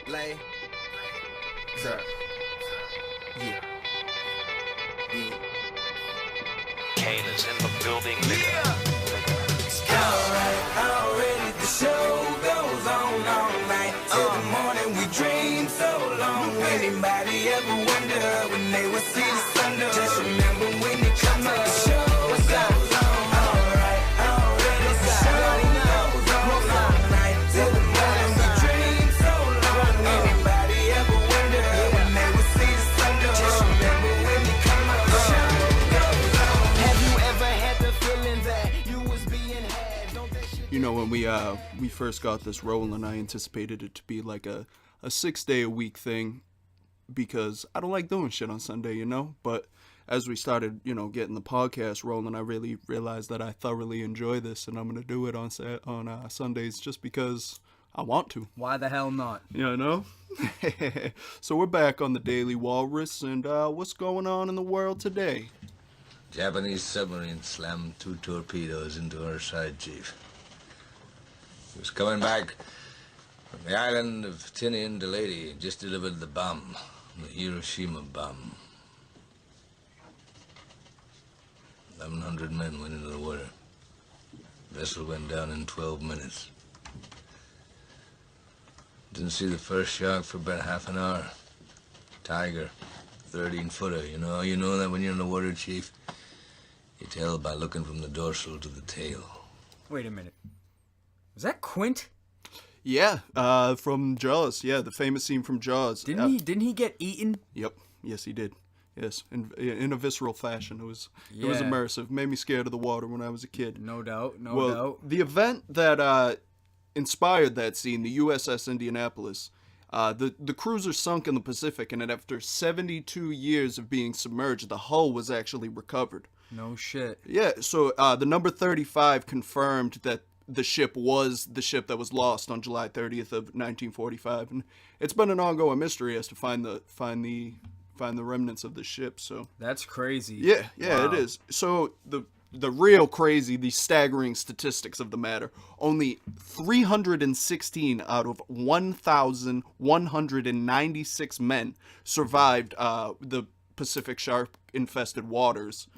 Lay. Sir. Yeah. Yeah. Kane is in the building. Yeah. Alright, already the show goes on all night. Till the morning we dream so long. Anybody ever wonder when they will see the sun? Just remember when you come up. The show goes on. Alright, already the show goes on all night. Till the morning we dream so long. Anybody ever wonder when they will see the sun? Just remember when you come up. The show goes on. Have you ever had the feeling that you was being had? Don't that shit. You know, when we first got this rolling, I anticipated it to be like a 6-day-a-week thing because I don't like doing shit on Sunday, you know? But as we started, getting the podcast rolling, I really realized that I thoroughly enjoy this, and I'm going to do it on Sundays just because I want to. Why the hell not? You know? So we're back on the Daily Walrus, and what's going on in the world today? Japanese submarine slammed 2 torpedoes into her side, Chief. He was coming back from the island of Tinian to Leyte, just delivered the bomb, the Hiroshima bomb. 1,100 men went into the water. Vessel went down in 12 minutes. Didn't see the first shark for about half an hour. Tiger, 13-footer, you know that when you're in the water, Chief? You tell by looking from the dorsal to the tail. Wait a minute. Was that Quint? Yeah, from Jaws. Yeah, the famous scene from Jaws. Didn't he get eaten? Yep. Yes, he did. Yes, in a visceral fashion. It was Yeah. immersive. Made me scared of the water when I was a kid. No doubt. Well, doubt. the event that inspired that scene, the USS Indianapolis, the cruiser sunk in the Pacific, and after 72 years of being submerged, the hull was actually recovered. No shit. Yeah, so the number 35 confirmed that the ship was the ship that was lost on July 30th of 1945, and it's been an ongoing mystery as to find the remnants of the ship. So That's crazy. yeah, Wow. It is. So the real crazy, the staggering statistics of the matter: only 316 out of 1,196 men survived the Pacific shark-infested waters.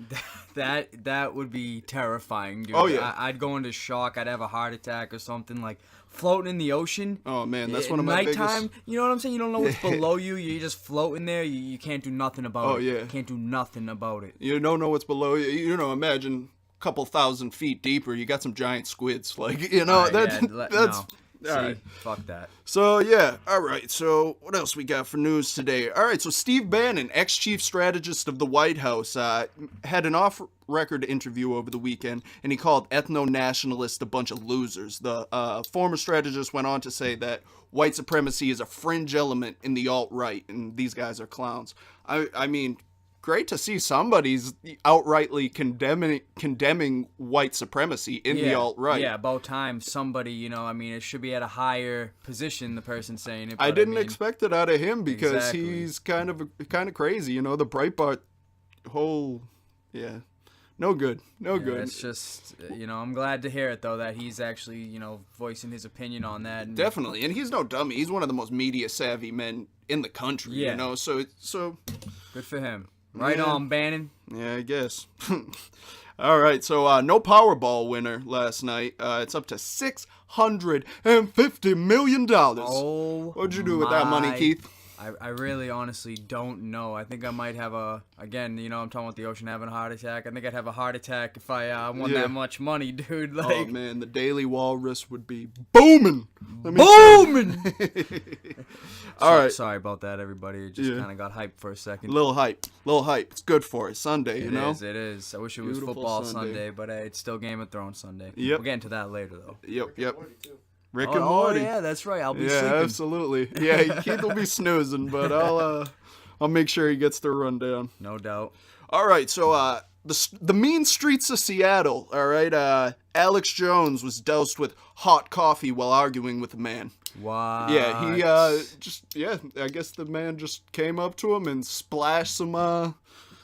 That would be terrifying, dude. Oh, yeah. I'd go into shock. I'd have a heart attack or something, like floating in the ocean. Oh man, that's At one of my nighttime, biggest. you know what I'm saying? You don't know what's below you. You're just floating there. You can't do nothing about Oh, it. yeah. You can't do nothing about it. You don't know what's below you. Imagine a couple thousand feet deeper, you got some giant squids. Like, Alright, that's yeah, that's. no. All See, right. fuck that. So yeah, all right. So what else we got for news today? All right. So Steve Bannon, ex-chief strategist of the White House, had an off-record interview over the weekend, and he called ethno-nationalists a bunch of losers. The former strategist went on to say that white supremacy is a fringe element in the alt-right, and these guys are clowns. I mean, great to see somebody's outrightly condemning white supremacy in the alt-right. Yeah, about time somebody, it should be at a higher position, the person saying it. I but didn't expect it out of him because Exactly. he's kind of crazy, the Breitbart whole, no good. It's just, I'm glad to hear it, though, that he's actually, voicing his opinion on that. And Definitely, and he's no dummy. He's one of the most media savvy men in the country, Yeah. so Good for him. Right Yeah. on, Bannon. yeah, I guess. All right, so no Powerball winner last night. It's up to $650 million. Oh, What'd you do with that money, my- Keith? I really honestly don't know. I think I might have I'm talking about the ocean having a heart attack. I think I'd have a heart attack if I won Yeah. that much money, dude. Oh Like, man, the Daily Walrus would be booming. booming! All right. Sorry about that, everybody. It just Yeah. kind of got hyped for a second. Little hype. It's good for it. Sunday, It is. It is. I wish it was Beautiful football Sunday. Sunday, but hey, it's still Game of Thrones Sunday. Yep. We'll get into that later, though. Yep. Rick Oh, and Morty. yeah, that's right. I'll be Yeah, sleeping. absolutely. Yeah, Keith will be snoozing, but I'll make sure he gets the rundown. No doubt. All right, so the mean streets of Seattle. All right, Alex Jones was doused with hot coffee while arguing with a man. What? Yeah, he I guess the man just came up to him and splashed some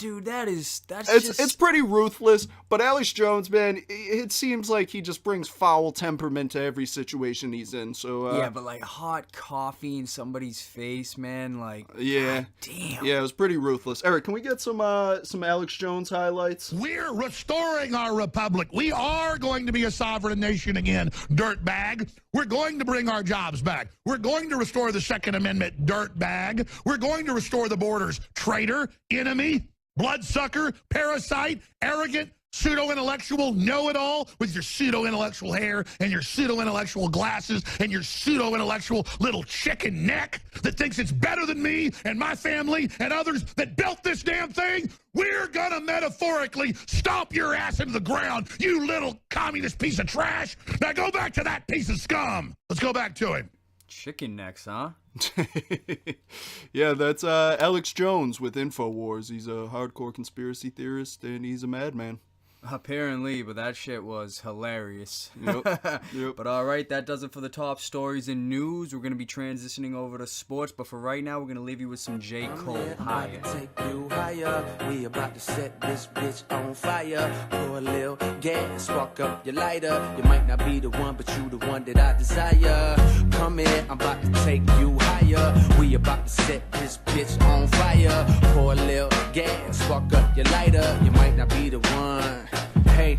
dude, that's It's pretty ruthless, but Alex Jones, man, it seems like he just brings foul temperament to every situation he's in. So yeah, but like hot coffee in somebody's face, man, like yeah, God damn. Yeah, it was pretty ruthless. Eric, can we get some Alex Jones highlights? We're restoring our republic. We are going to be a sovereign nation again, dirtbag. We're going to bring our jobs back. We're going to restore the Second Amendment, dirtbag. We're going to restore the borders, traitor, enemy, bloodsucker, parasite, arrogant, pseudo-intellectual, know-it-all with your pseudo-intellectual hair and your pseudo-intellectual glasses and your pseudo-intellectual little chicken neck that thinks it's better than me and my family and others that built this damn thing. We're gonna metaphorically stomp your ass into the ground, you little communist piece of trash. Now go back to that piece of scum. Let's go back to him. Chicken necks, huh? Yeah, that's Alex Jones with InfoWars. He's a hardcore conspiracy theorist, and he's a madman. Apparently, but that shit was hilarious. Yep. But all right, that does it for the top stories and news. We're going to be transitioning over to sports, but for right now, we're going to leave you with some J. Cole. Higher. Take you higher. We about to set this bitch on fire. Pour a little gas, spark up your lighter. You might not be the one, but you the one that I desire. Come in, I'm about to take you higher. We about to set this bitch on fire. Pour a little gas, spark up your lighter. You might not be the one. Hey,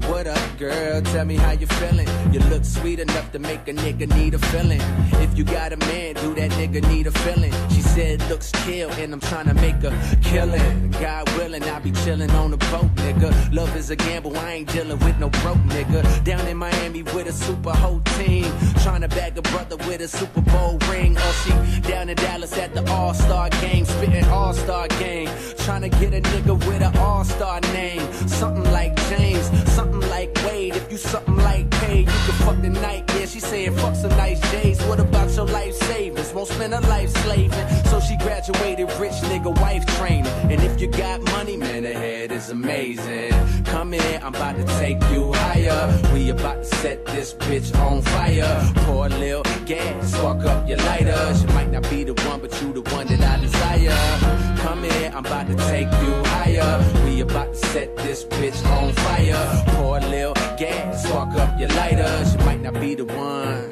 what up, girl? Tell me how you feeling. You look sweet enough to make a nigga need a feeling. If you got a man, do that nigga need a feeling? She said looks kill, and I'm trying to make a killing. God willing, I'll be chilling on the boat, nigga. Love is a gamble, I ain't dealing with no broke nigga. Down in Miami with a super whole team, trying to bag a brother with a Super Bowl ring. Oh, she down in Dallas at the All-Star game, spitting All-Star game, trying to get a nigga with an All-Star name. Something like James, something like Wade. If you something like Paid, you can fuck the night. Yeah, she saying fuck some nice J's. What about your life savings? Won't spend her life slaving. So she graduated rich nigga wife training. And if you got money, man, the head is amazing. Come in, I'm about to take you higher. We about to set this bitch on fire. Pour a little gas, spark up your lighter. She might not be the one, but you the one that I desire. Come in, I'm about to take you higher. We about to set this bitch on fire. Pour a little gas, spark up your lighter. She might not be the one.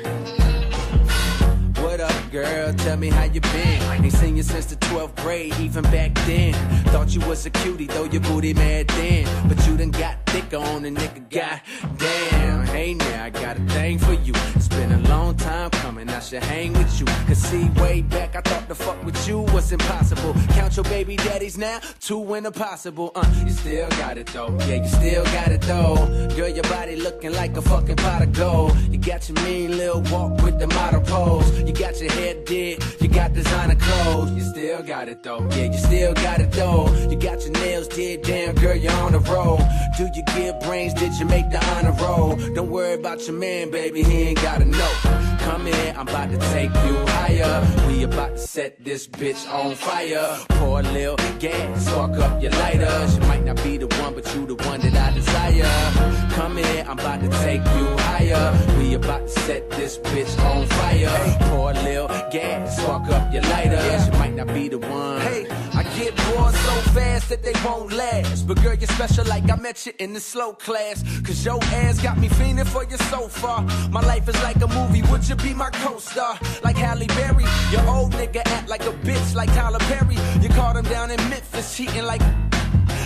What up, girl? Tell me how you been. Ain't seen you since the 12th grade, even back then. Thought you was a cutie, though your booty mad then. But you done got thicker on the nigga, goddamn. Hey now, I got a thing for you. It's been a long time coming, I should hang with you. Cause see, way back, I thought the fuck with you was impossible. Count your baby daddies now, 2 in a possible. You still got it though, yeah, you still got it though. Girl, your body looking like a fucking pot of gold. You got your mean little walk with the model pose. You got your head did, you got designer clothes. You still got it though, yeah, you still got it though. You got your nails did, damn girl, you're on the road. Do you give brains, did you make the honor roll? Don't worry about your man, baby, he ain't gotta know. Come in, I'm about to take you higher. We about to set this bitch on fire. Pour a little gas, spark up your lighter. She might not be the one, but you the one that I desire. Come in, I'm about to take you higher. We about to set this bitch on fire. Pour a little gas, spark up your lighter. She might not be the one. Hey, I get bored so fast that they won't last. But girl, you're special like I met you in the slow class. Cause your ass got me fiending for you so far. My life is like a movie, would you be my co-star? Like Halle Berry, your old nigga act like a bitch like Tyler Perry. You caught him down in Memphis cheating like...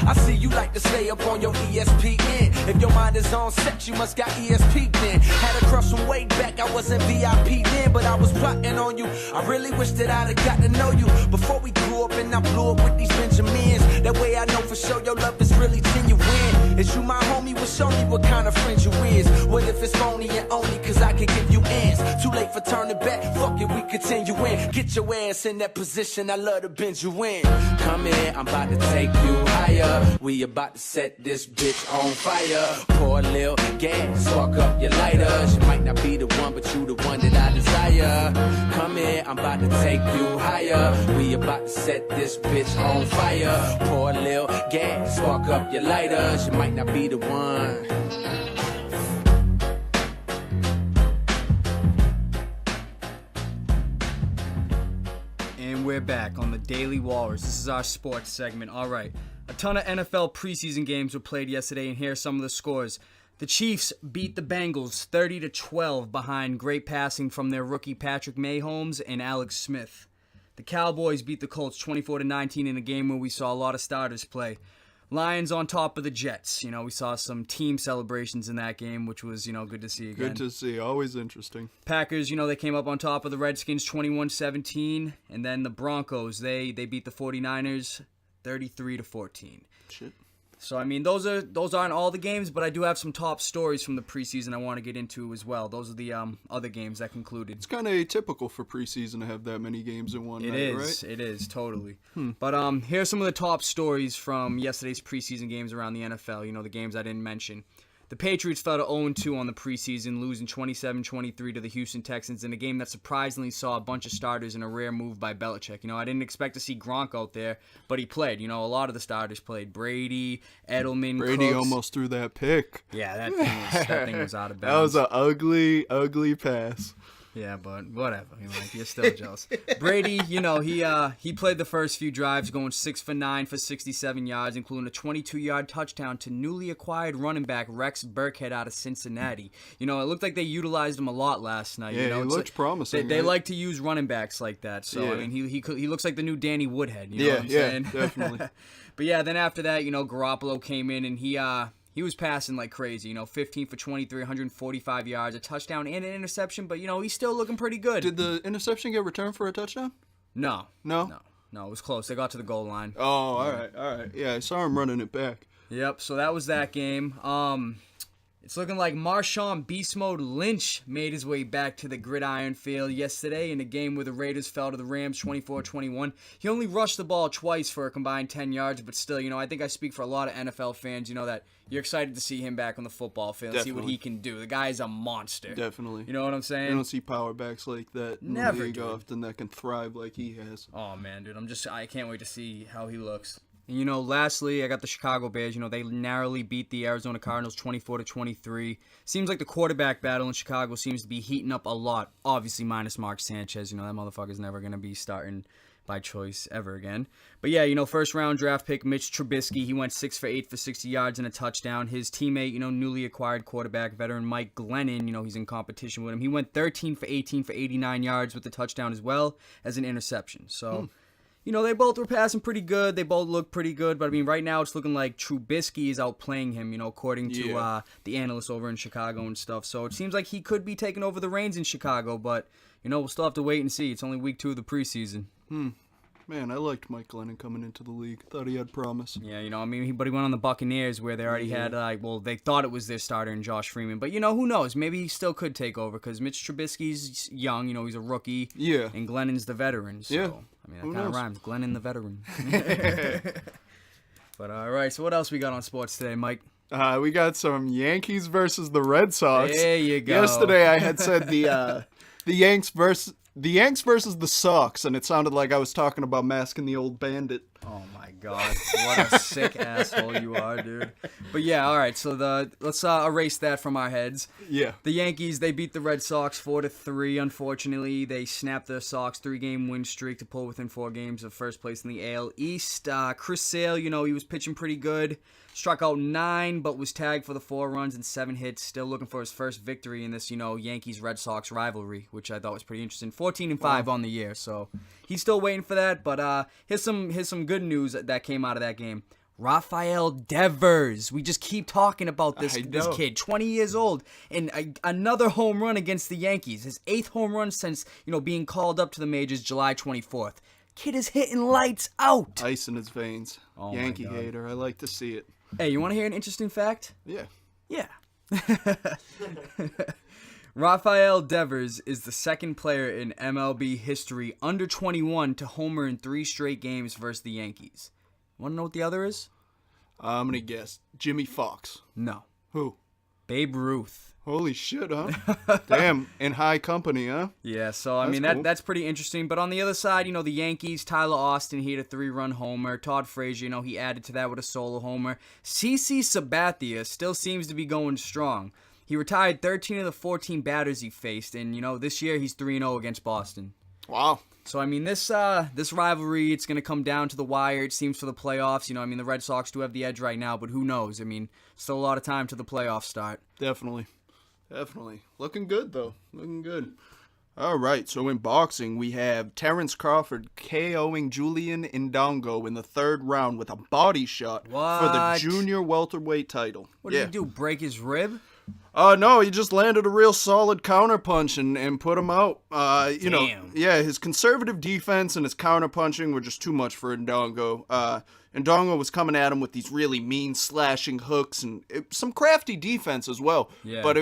I see you like to stay up on your ESPN. If your mind is on set, you must got ESP then. Had a crush from way back, I wasn't VIP then, but I was plotting on you. I really wish that I'd have got to know you before we grew up and I blew up with these Benjamins. That way I know for sure your love is really genuine. Is you my homie? Well, show me what kind of friend you is. What if it's phony and only cause I can give you ends? Too late for turning back, fuck it, we continue in. Get your ass in that position, I love to bend you in. Come in, I'm about to take you higher. We about to set this bitch on fire. Pour a little gas, spark up your lighter. She might not be the one, but you the one that I desire. Come in, I'm about to take you higher. We about to set this bitch on fire. Pour a little gas, spark up your lighter. She might not be the one. And we're back on the Daily Walrus. This is our sports segment. All right. A ton of NFL preseason games were played yesterday, and here are some of the scores. The Chiefs beat the Bengals 30-12 behind great passing from their rookie Patrick Mahomes and Alex Smith. The Cowboys beat the Colts 24-19 in a game where we saw a lot of starters play. Lions on top of the Jets. We saw some team celebrations in that game, which was, good to see again. Good to see. Always interesting. Packers, they came up on top of the Redskins 21-17. And then the Broncos, they beat the 49ers 33-14. Shit. So, those aren't all the games, but I do have some top stories from the preseason I want to get into as well. Those are the other games that concluded. It's kind of atypical for preseason to have that many games in one night, right? It is, totally. But here's some of the top stories from yesterday's preseason games around the NFL, the games I didn't mention. The Patriots fell to 0-2 on the preseason, losing 27-23 to the Houston Texans in a game that surprisingly saw a bunch of starters in a rare move by Belichick. I didn't expect to see Gronk out there, but he played. A lot of the starters played. Brady, Edelman, Brady Cooks. Almost threw that pick. Yeah, that thing was out of bounds. That was an ugly, ugly pass. Yeah, but whatever. You're still jealous. Brady, he played the first few drives, going 6 for 9 for 67 yards, including a 22-yard touchdown to newly acquired running back Rex Burkhead out of Cincinnati. It looked like they utilized him a lot last night. Yeah, he looked promising. They like to use running backs like that. So yeah. he looks like the new Danny Woodhead. You know what I'm saying? Definitely. But yeah, then after that, Garoppolo came in and he was passing like crazy, 15 for 23, 145 yards, a touchdown and an interception, but, he's still looking pretty good. Did the interception get returned for a touchdown? No. No, it was close. They got to the goal line. Oh, all right. Yeah, I saw him running it back. Yep, so that was that game. It's looking like Marshawn Beast Mode Lynch made his way back to the gridiron field yesterday in a game where the Raiders fell to the Rams 24-21. He only rushed the ball twice for a combined 10 yards, but still, I think I speak for a lot of NFL fans, that you're excited to see him back on the football field, see what he can do. The guy is a monster. Definitely. You know what I'm saying? You don't see power backs like that in the league often that can thrive like he has. Oh, man, dude, I can't wait to see how he looks. And, lastly, I got the Chicago Bears. They narrowly beat the Arizona Cardinals 24-23. Seems like the quarterback battle in Chicago seems to be heating up a lot. Obviously, minus Mark Sanchez. That motherfucker's never going to be starting by choice ever again. But yeah, first-round draft pick Mitch Trubisky. He went 6 for 8 for 60 yards and a touchdown. His teammate, newly acquired quarterback, veteran Mike Glennon, he's in competition with him. He went 13 for 18 for 89 yards with a touchdown as well as an interception. So... they both were passing pretty good. They both look pretty good. But, right now it's looking like Trubisky is outplaying him, according to the analysts over in Chicago and stuff. So it seems like he could be taking over the reins in Chicago. But, we'll still have to wait and see. It's only week 2 of the preseason. Man, I liked Mike Glennon coming into the league. Thought he had promise. Yeah, but he went on the Buccaneers where they already had, they thought it was their starter in Josh Freeman. But, who knows? Maybe he still could take over because Mitch Trubisky's young. He's a rookie. Yeah. And Glennon's the veteran. So, yeah. That kind of rhymes. Glennon the veteran. But, all right. So what else we got on sports today, Mike? We got some Yankees versus the Red Sox. There you go. Yesterday I had said the Yanks versus the Sox, and it sounded like I was talking about Masking the Old Bandit. Oh my God, what a sick asshole you are, dude. But yeah, all right. So let's erase that from our heads. Yeah. The Yankees, they beat the Red Sox 4-3. Unfortunately, they snapped the Sox 3-game win streak to pull within 4 games of first place in the AL East. Chris Sale, he was pitching pretty good. Struck out 9, but was tagged for the 4 runs and 7 hits. Still looking for his first victory in this, Yankees-Red Sox rivalry, which I thought was pretty interesting. 14-5 on the year, so he's still waiting for that. But here's some good news that came out of that game. Rafael Devers. We just keep talking about this kid, 20 years old, and another home run against the Yankees. His 8th home run since, being called up to the majors July 24th. Kid is hitting lights out. Ice in his veins. Oh Yankee hater. I like to see it. Hey, you want to hear an interesting fact? Yeah. Yeah. Rafael Devers is the second player in MLB history under 21 to homer in 3 straight games versus the Yankees. Want to know what the other is? I'm going to guess. Jimmy Fox. No. Who? Babe Ruth. Holy shit, huh? Damn, in high company, huh? Yeah, so, Cool. that's pretty interesting. But on the other side, the Yankees, Tyler Austin, he had a 3-run homer. Todd Frazier, he added to that with a solo homer. CC Sabathia still seems to be going strong. He retired 13 of the 14 batters he faced, and, this year he's 3-0 against Boston. Wow. So, I mean, this rivalry, it's going to come down to the wire, it seems, for the playoffs. You know, I mean, the Red Sox do have the edge right now, but who knows? I mean, still a lot of time to the playoffs start. Definitely. Looking good, though. Looking good. All right, so in boxing, we have Terrence Crawford KOing Julian Indongo in the third round with a body shot for the junior welterweight title. What did he do, break his rib? No, he just landed a real solid counterpunch and put him out. His conservative defense and his counterpunching were just too much for Indongo. Indongo was coming at him with these really mean slashing hooks and some crafty defense as well. Yeah. But,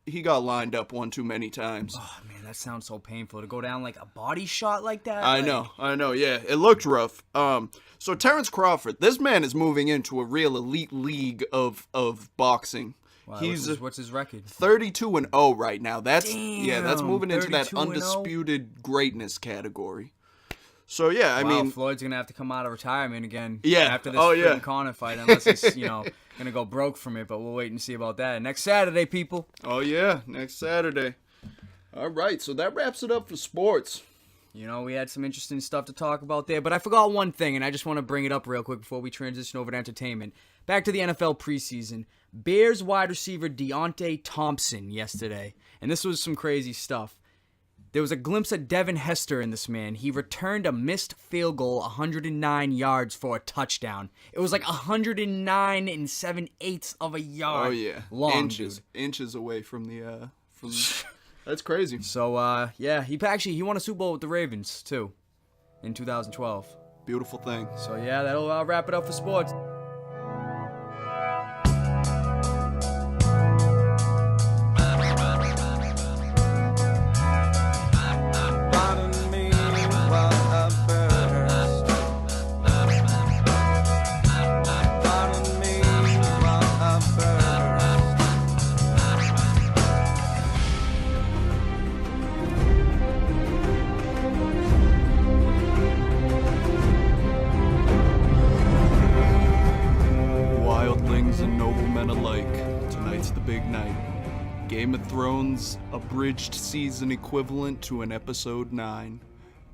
he got lined up one too many times. Oh, man, that sounds so painful to go down like a body shot like that. I know, yeah. It looked rough. So Terrence Crawford, this man is moving into a real elite league of boxing. Wow, He's what's his record? 32-0 right now. That's Damn, moving into that 32-0? undisputed greatness category. So yeah, I mean, Floyd's gonna have to come out of retirement again. Yeah. After this Conor fight, unless he's gonna go broke from it. But we'll wait and see about that next Saturday, people. Oh yeah, next Saturday. All right, so that wraps it up for sports. You know, we had some interesting stuff to talk about there, but I forgot one thing, and I just want to bring it up real quick before we transition over to entertainment. Back to the NFL preseason. Bears wide receiver Deontay Thompson yesterday, and this was some crazy stuff. There was a glimpse of Devin Hester in this man. He returned a missed field goal 109 yards for a touchdown. It was like 109 7/8 of a yard. Oh yeah, long, inches away from the That's crazy. So he won a Super Bowl with the Ravens too, in 2012. Beautiful thing. So yeah, that'll wrap it up for sports. Pardon me while I burst. Pardon me while I Wildlings and noblemen alike, tonight's the big night. Game of Thrones abridged season equivalent to an episode 9.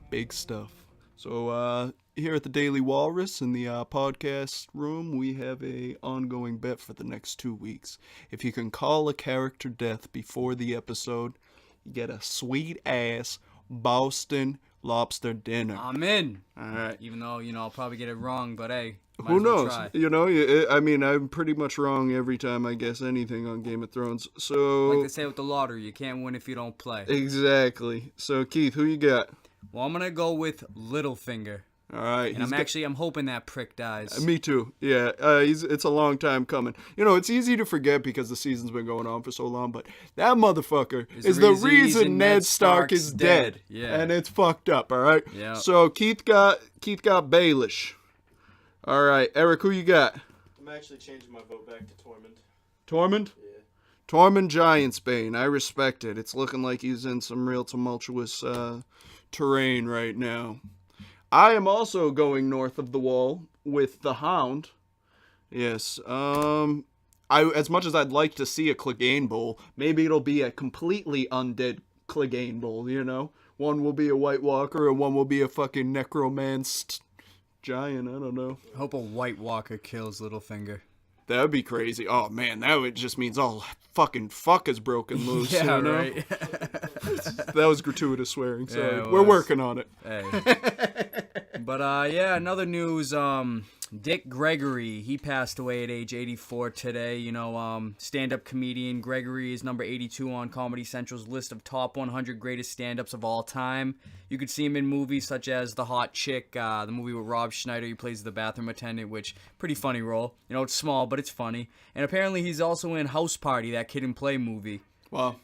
Big stuff. So here at the Daily Walrus in the podcast room, we have a ongoing bet for the next 2 weeks. If you can call a character death before the episode, you get a sweet ass Boston lobster dinner. I'm in. All right. Even though, I'll probably get it wrong, but hey. might Who as well knows? try. I mean, I'm pretty much wrong every time I guess anything on Game of Thrones. So Like they say with the lottery, you can't win if you don't play. exactly. So Keith, who you got? Well, I'm gonna go with Littlefinger, All right. and I'm hoping that prick dies. Me too. Yeah. It's a long time coming. It's easy to forget because the season's been going on for so long, but that motherfucker is the reason Ned Stark is dead. Yeah. And it's fucked up. All right. Yeah. So Keith got Baelish. All right, Eric, who you got? I'm actually changing my vote back to Tormund. Tormund? Yeah. Tormund Giantsbane. I respect it. It's looking like he's in some real tumultuous terrain right now. I am also going north of the wall with the Hound. Yes. As much as I'd like to see a Clegane Bowl, maybe it'll be a completely undead Clegane Bowl, One will be a White Walker and one will be a fucking necromanced giant. I don't know. I hope a White Walker kills Littlefinger. That would be crazy. Oh man, that would just means all fucking fuck is broken loose. Yeah, you know? right. That was gratuitous swearing. Sorry, Yeah, it we're was. working on it. Hey. But another news. Dick Gregory, he passed away at age 84 today. Stand-up comedian Gregory is number 82 on Comedy Central's list of top 100 greatest stand-ups of all time. You could see him in movies such as The Hot Chick, the movie with Rob Schneider. He plays the bathroom attendant, which pretty funny role. It's small, but it's funny. And apparently he's also in House Party, that Kid and Play movie. Wow.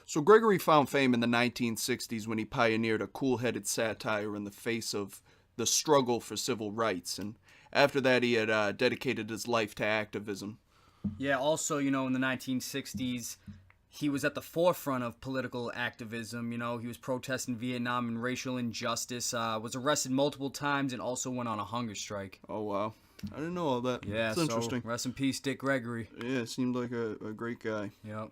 So Gregory found fame in the 1960s when he pioneered a cool-headed satire in the face of the struggle for civil rights, and after that he had dedicated his life to activism. Yeah, also, in the 1960s, he was at the forefront of political activism. He was protesting Vietnam and racial injustice, was arrested multiple times, and also went on a hunger strike. Oh, wow. I didn't know all that. Yeah, That's interesting. Rest in peace, Dick Gregory. Yeah, seemed like a great guy. Yep.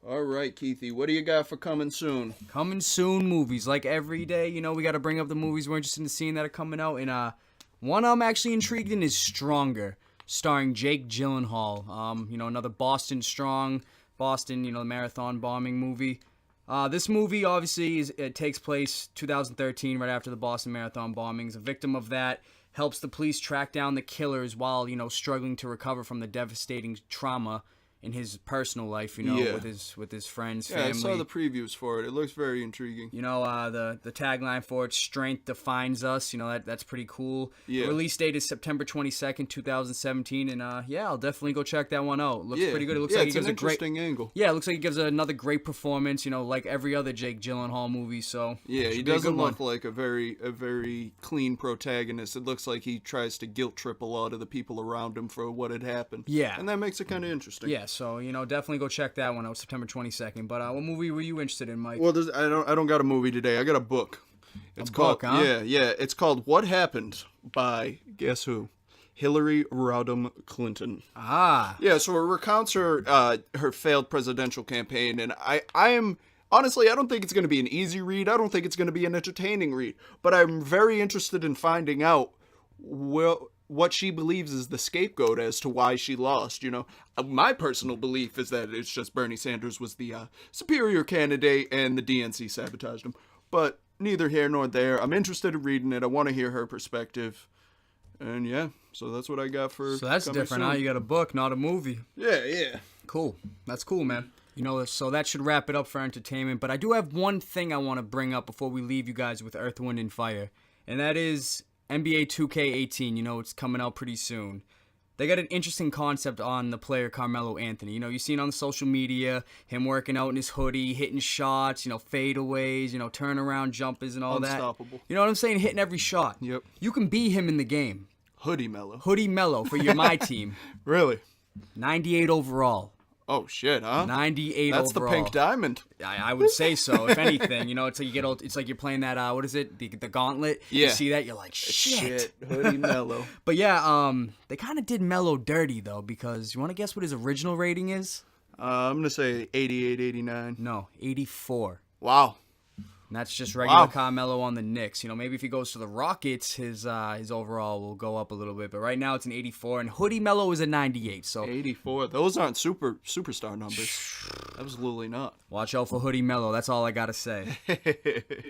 All right, Keithy, what do you got for coming soon? Coming soon movies. Like every day, you know, we got to bring up the movies we're interested in seeing that are coming out. And one I'm actually intrigued in is Stronger, starring Jake Gyllenhaal. You know, another Boston, the marathon bombing movie. This movie, obviously, it takes place 2013, right after the Boston Marathon bombings. A victim of that helps the police track down the killers while, you know, struggling to recover from the devastating trauma in his personal life, you know, Yeah. with his friends, Yeah, family. I saw the previews for it. It looks very intriguing. You know, the tagline for it, "Strength defines us." You know, that's pretty cool. Yeah. The release date is September 22nd, 2017, and yeah, I'll definitely go check that one out. Looks pretty good. It looks like it's he gives an a great interesting angle. Yeah, it looks like he gives another great performance. You know, like every other Jake Gyllenhaal movie. So Yeah, he should be a doesn't good one. look like a very clean protagonist. It looks like he tries to guilt trip a lot of the people around him for what had happened. Yeah. And that makes it kind of interesting. Yeah, so you know, definitely go check that one out, September 22nd. But what movie were you interested in, Mike? Well, I don't got a movie today. I got a book. It's called book, huh? Yeah. It's called What Happened by guess who? Hillary Rodham Clinton. Ah, Yeah, so it recounts her failed presidential campaign, and I am honestly, I don't think it's going to be an easy read. I don't think it's going to be an entertaining read, but I'm very interested in finding out what she believes is the scapegoat as to why she lost. You know, my personal belief is that it's just Bernie Sanders was the superior candidate and the DNC sabotaged him. But neither here nor there. I'm interested in reading it. I want to hear her perspective. And yeah, so that's what I got for. so that's coming different. soon. Now you got a book, not a movie. Yeah. Cool. That's cool, man. You know, so that should wrap it up for entertainment. But I do have one thing I want to bring up before we leave you guys with Earth, Wind, and Fire. And that is NBA 2K18. You know, it's coming out pretty soon. They got an interesting concept on the player Carmelo Anthony. You know, you've seen on social media him working out in his hoodie, hitting shots, you know, fadeaways, you know, turnaround jumpers and all Unstoppable. that. You know what I'm saying? Hitting every shot. Yep. You can be him in the game. Hoodie Mellow. Hoodie Mello for my team. Really? 98 overall. Oh shit, huh? 98 That's overall. the pink diamond. I would say so. If anything, you know, it's like you get old, it's like you're playing that what is it? The Gauntlet. Yeah. You see that, you're like shit. Hoodie Mellow. But yeah, they kind of did Mello dirty though, because you want to guess what his original rating is? I'm gonna say 88, 89. No, 84. Wow. And that's just regular Wow. Carmelo on the Knicks. You know, maybe if he goes to the Rockets, his overall will go up a little bit. But right now it's an 84, and Hoodie Mello is a 98. So 84. Those aren't superstar numbers. Absolutely not. watch out for Hoodie Mello. That's all I gotta say.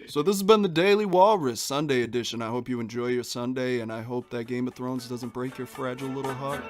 So this has been the Daily Walrus Sunday edition. I hope you enjoy your Sunday, and I hope that Game of Thrones doesn't break your fragile little heart.